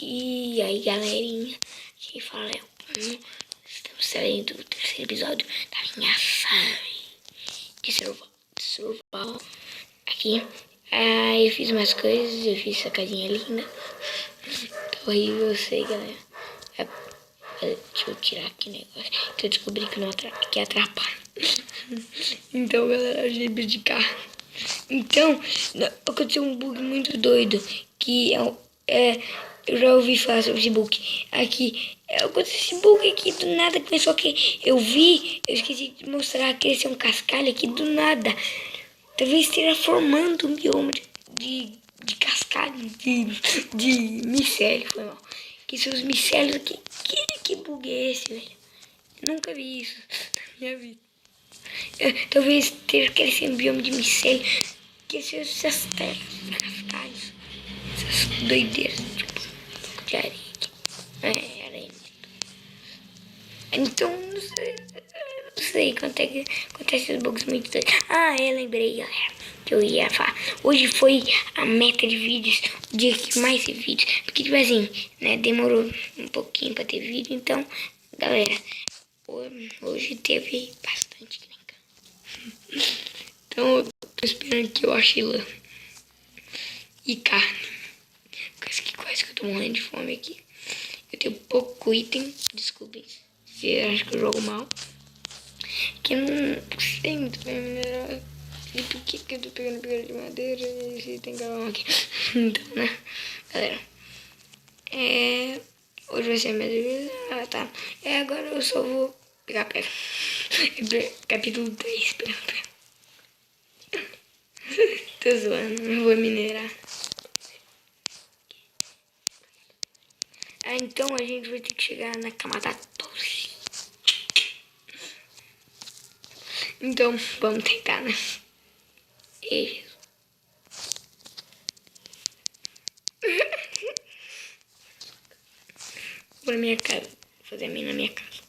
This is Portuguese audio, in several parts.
E aí, galerinha, quem fala é o Bruno. Estamos saindo do terceiro episódio da minha série de survival. Aqui, eu fiz umas coisas, eu fiz essa casinha linda. Tá horrível, eu sei, galera. Deixa eu tirar aqui o negócio, que eu descobri que não que atrapalha. Então, galera, eu jeito de carro. Então, aconteceu um bug muito doido, que eu já ouvi falar sobre esse bug. Aqui, aconteceu esse bug aqui, do nada começou aqui. Eu esqueci de mostrar que esse é um cascalho aqui, do nada. Talvez esteja formando um bioma de cascalho, de micélio, foi mal. Que são os micélios aqui. Que bug é esse, velho? Nunca vi isso na minha vida. Talvez esteja crescendo um bioma de micélio. Que são essas terras, cascalhos. Essas doideiras, tipo, de areia aqui. Areia. Então, não sei quanto é que acontece esses bugs muito doidos. Eu lembrei, galera, que eu ia falar. Hoje foi a meta de vídeos, o dia que mais teve vídeos. Porque, tipo assim, né, demorou um pouquinho pra ter vídeo. Então, galera, hoje teve bastante, né? Então, eu tô esperando que eu ache lã e carne. Quase que eu tô morrendo de fome aqui. Eu tenho pouco item, desculpem se eu acho que eu jogo mal. Que eu não sei muito bem minerar. E por que eu tô pegando pedra de madeira e se tem galão aqui? Então, né, galera. Hoje vai ser mais vezes. Tá. Agora eu só vou pegar pedra. Capítulo 3, pegar pedra. Tô zoando, não vou minerar. Então a gente vai ter que chegar na camada 12. Então, vamos tentar, né? E vou na minha casa. Vou fazer a minha na minha casa.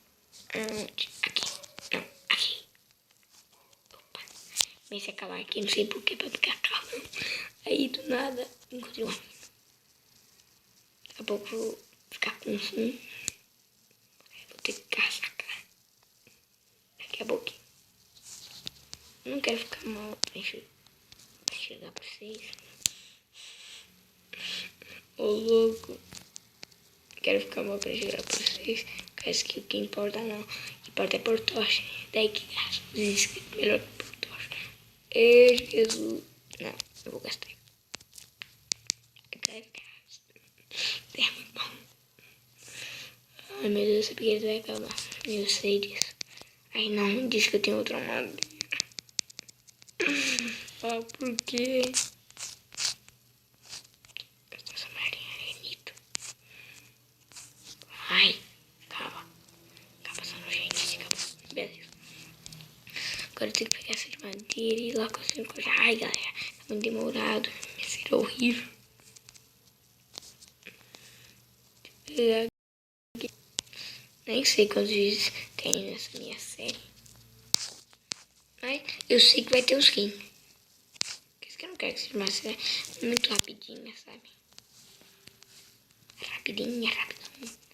Onde? Aqui. Não, aqui. Opa. Comecei a calar aqui, não sei porquê, pra ficar calmo. Aí, do nada, encontrei uma. Daqui a pouco vou ficar com fome. Vou ter que caçar. Daqui a pouco. Não quero ficar mal pra chegar pra vocês. Ô, louco. Quero ficar mal pra chegar pra vocês. Parece que o que importa não. O que importa é por tocha. Daí que gasta os inscritos melhor que por tocha. Ei, Jesus. Não, eu vou gastar. Eu quero gastar. É muito bom. Ai, meu Deus, essa piqueta vai acabar. Eu sei disso. Ai, não, me diz que eu tenho outra madeira. Por quê? Essa marinha é nito. Ai, acaba passando gente, acabou. Beleza. Agora eu tenho que pegar essa de madeira e ir lá construir coisa. Ai, galera, tá muito demorado. Vai ser horrível. Nem sei quantos vídeos tem nessa minha série. Mas eu sei que vai ter uns 15. Por isso que eu não quero que seja uma série muito rapidinha, sabe? Rapidinha.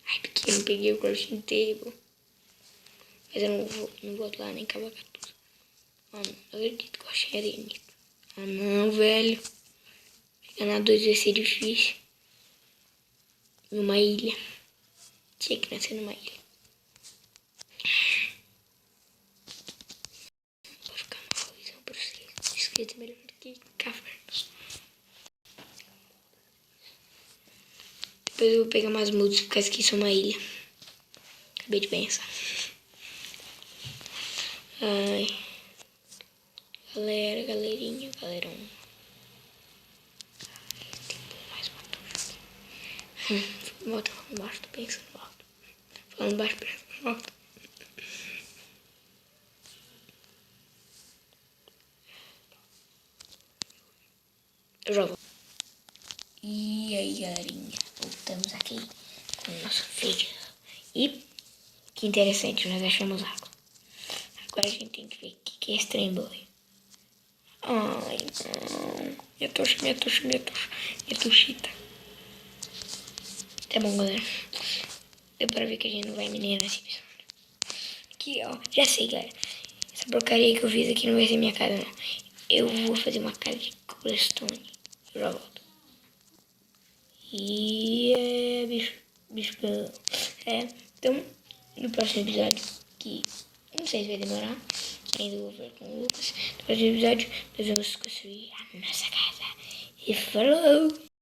Ai, porque eu não peguei o crafting table. Mas eu não vou lá nem acabar com tudo. Não acredito que eu achei arenito. Não, velho. Chegar na 2 vai ser difícil. Numa ilha. Tinha que nascer numa ilha. Vou ficar uma visão pra vocês. Escrito é melhor que cavernas. Depois eu vou pegar umas mudas por causa que isso é uma ilha. Acabei de pensar. Ai. Galerinha, galerão. Tem que pôr mais uma torre. Volta falando baixo, tô pensando alto. Falando baixo, pensando alto. Eu já vou. E aí, galerinha, voltamos aqui com o nosso vídeo. E que interessante, nós achamos água. Agora a gente tem que ver o que é esse trem boi. Ai, não. Minha tochita. Tá bom, galera. Deu pra ver que a gente não vai minerar nesse episódio. Aqui, ó. Já sei, galera. Essa porcaria que eu fiz aqui não vai ser minha casa, não. Eu vou fazer uma casa de cobblestone. Eu já volto. E é bicho. Então, no próximo episódio, que não sei se vai demorar, ainda vou ver com o Lucas. No próximo episódio, nós vamos construir a nossa casa. E falou!